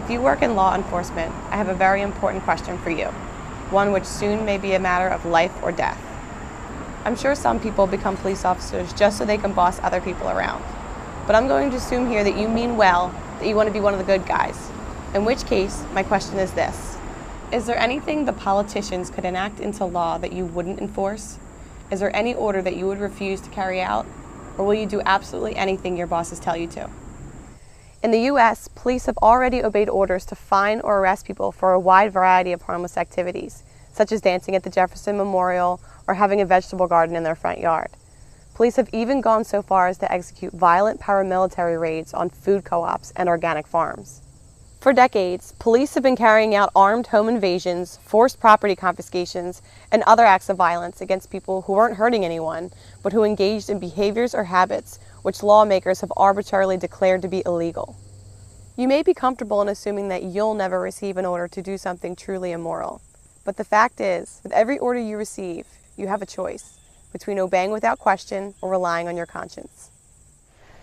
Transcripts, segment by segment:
If you work in law enforcement, I have a very important question for you, one which soon may be a matter of life or death. I'm sure some people become police officers just so they can boss other people around, but I'm going to assume here that you mean well, that you want to be one of the good guys, in which case, my question is this. Is there anything the politicians could enact into law that you wouldn't enforce? Is there any order that you would refuse to carry out? Or will you do absolutely anything your bosses tell you to? In the U.S., police have already obeyed orders to fine or arrest people for a wide variety of harmless activities, such as dancing at the Jefferson Memorial or having a vegetable garden in their front yard. Police have even gone so far as to execute violent paramilitary raids on food co-ops and organic farms. For decades, police have been carrying out armed home invasions, forced property confiscations, and other acts of violence against people who weren't hurting anyone, but who engaged in behaviors or habits which lawmakers have arbitrarily declared to be illegal. You may be comfortable in assuming that you'll never receive an order to do something truly immoral, but the fact is, with every order you receive, you have a choice between obeying without question or relying on your conscience.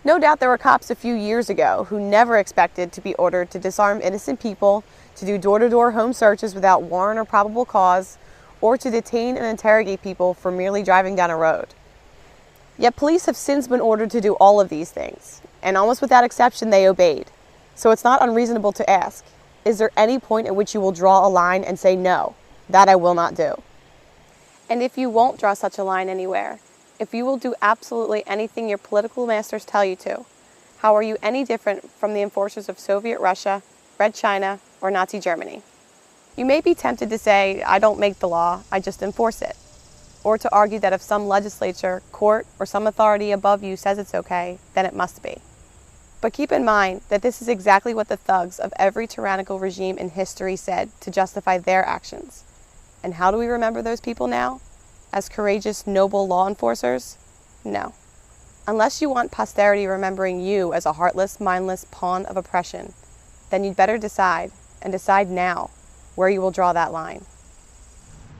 No doubt there were cops a few years ago who never expected to be ordered to disarm innocent people, to do door-to-door home searches without warrant or probable cause, or to detain and interrogate people for merely driving down a road. Yet police have since been ordered to do all of these things, and almost without exception they obeyed. So it's not unreasonable to ask, is there any point at which you will draw a line and say, no, that I will not do? And if you won't draw such a line anywhere, if you will do absolutely anything your political masters tell you to, how are you any different from the enforcers of Soviet Russia, Red China, or Nazi Germany? You may be tempted to say, I don't make the law, I just enforce it. Or to argue that if some legislature, court, or some authority above you says it's okay, then it must be. But keep in mind that this is exactly what the thugs of every tyrannical regime in history said to justify their actions. And how do we remember those people now? As courageous, noble law enforcers? No. Unless you want posterity remembering you as a heartless, mindless pawn of oppression, then you'd better decide, and decide now, where you will draw that line.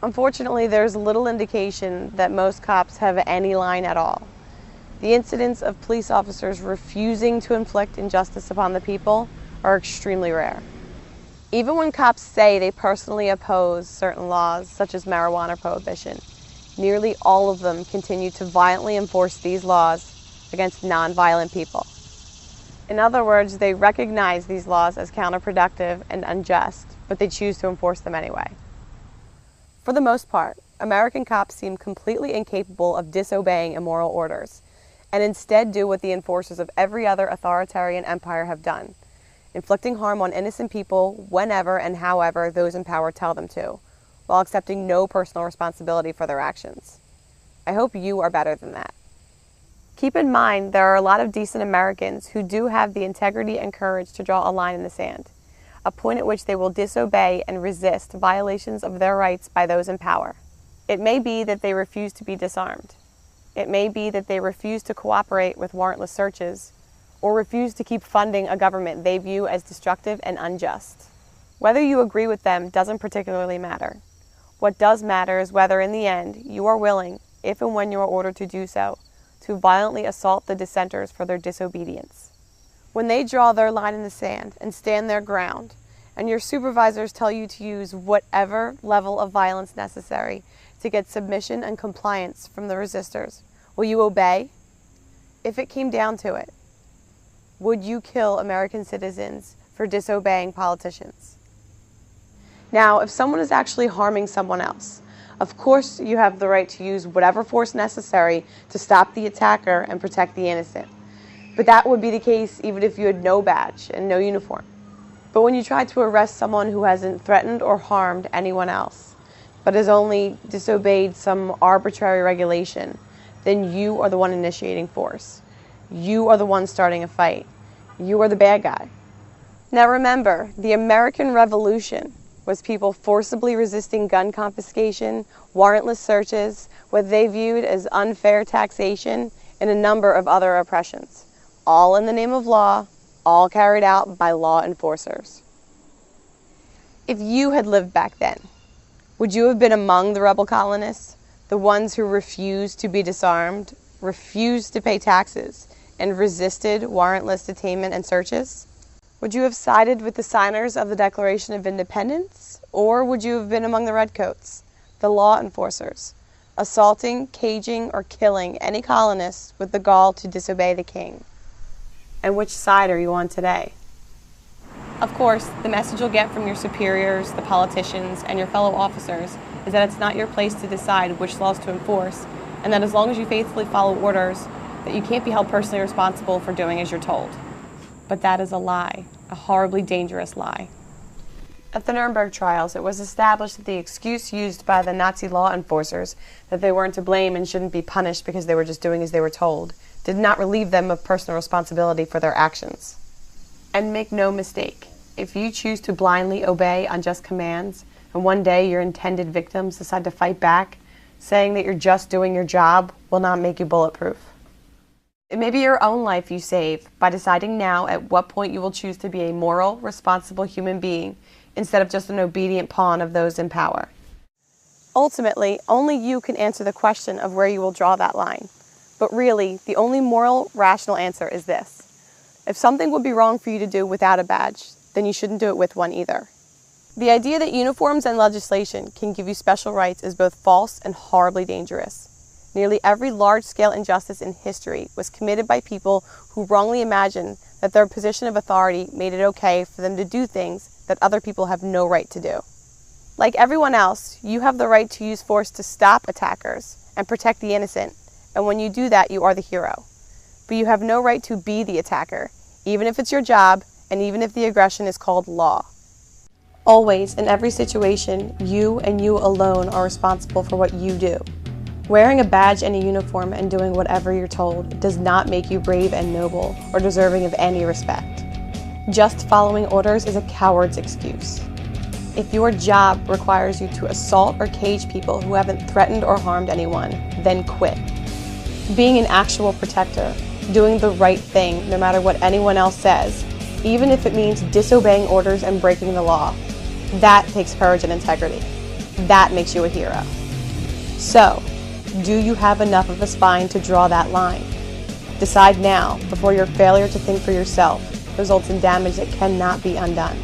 Unfortunately, there's little indication that most cops have any line at all. The incidents of police officers refusing to inflict injustice upon the people are extremely rare. Even when cops say they personally oppose certain laws, such as marijuana prohibition, nearly all of them continue to violently enforce these laws against non-violent people. In other words, they recognize these laws as counterproductive and unjust, but they choose to enforce them anyway. For the most part, American cops seem completely incapable of disobeying immoral orders, and instead do what the enforcers of every other authoritarian empire have done, inflicting harm on innocent people whenever and however those in power tell them to, while accepting no personal responsibility for their actions. I hope you are better than that. Keep in mind there are a lot of decent Americans who do have the integrity and courage to draw a line in the sand, a point at which they will disobey and resist violations of their rights by those in power. It may be that they refuse to be disarmed. It may be that they refuse to cooperate with warrantless searches, or refuse to keep funding a government they view as destructive and unjust. Whether you agree with them doesn't particularly matter. What does matter is whether in the end you are willing, if and when you are ordered to do so, to violently assault the dissenters for their disobedience. When they draw their line in the sand and stand their ground, and your supervisors tell you to use whatever level of violence necessary to get submission and compliance from the resistors, will you obey? If it came down to it, would you kill American citizens for disobeying politicians? Now, if someone is actually harming someone else, of course you have the right to use whatever force necessary to stop the attacker and protect the innocent. But that would be the case even if you had no badge and no uniform. But when you try to arrest someone who hasn't threatened or harmed anyone else, but has only disobeyed some arbitrary regulation, then you are the one initiating force. You are the one starting a fight. You are the bad guy. Now remember, the American Revolution was people forcibly resisting gun confiscation, warrantless searches, what they viewed as unfair taxation, and a number of other oppressions, all in the name of law, all carried out by law enforcers. If you had lived back then, would you have been among the rebel colonists, the ones who refused to be disarmed, refused to pay taxes, and resisted warrantless detainment and searches? Would you have sided with the signers of the Declaration of Independence, or would you have been among the redcoats, the law enforcers, assaulting, caging, or killing any colonists with the gall to disobey the king? And which side are you on today? Of course, the message you'll get from your superiors, the politicians, and your fellow officers is that it's not your place to decide which laws to enforce, and that as long as you faithfully follow orders, that you can't be held personally responsible for doing as you're told. But that is a lie, a horribly dangerous lie. At the Nuremberg trials, it was established that the excuse used by the Nazi law enforcers that they weren't to blame and shouldn't be punished because they were just doing as they were told did not relieve them of personal responsibility for their actions. And make no mistake, if you choose to blindly obey unjust commands, and one day your intended victims decide to fight back, saying that you're just doing your job will not make you bulletproof. It may be your own life you save by deciding now at what point you will choose to be a moral, responsible human being instead of just an obedient pawn of those in power. Ultimately, only you can answer the question of where you will draw that line. But really, the only moral, rational answer is this. If something would be wrong for you to do without a badge, then you shouldn't do it with one either. The idea that uniforms and legislation can give you special rights is both false and horribly dangerous. Nearly every large-scale injustice in history was committed by people who wrongly imagined that their position of authority made it okay for them to do things that other people have no right to do. Like everyone else, you have the right to use force to stop attackers and protect the innocent, and when you do that, you are the hero. But you have no right to be the attacker, even if it's your job, and even if the aggression is called law. Always, in every situation, you and you alone are responsible for what you do. Wearing a badge and a uniform and doing whatever you're told does not make you brave and noble or deserving of any respect. Just following orders is a coward's excuse. If your job requires you to assault or cage people who haven't threatened or harmed anyone, then quit. Being an actual protector, doing the right thing no matter what anyone else says, even if it means disobeying orders and breaking the law, that takes courage and integrity. That makes you a hero. So, do you have enough of a spine to draw that line? Decide now, before your failure to think for yourself results in damage that cannot be undone.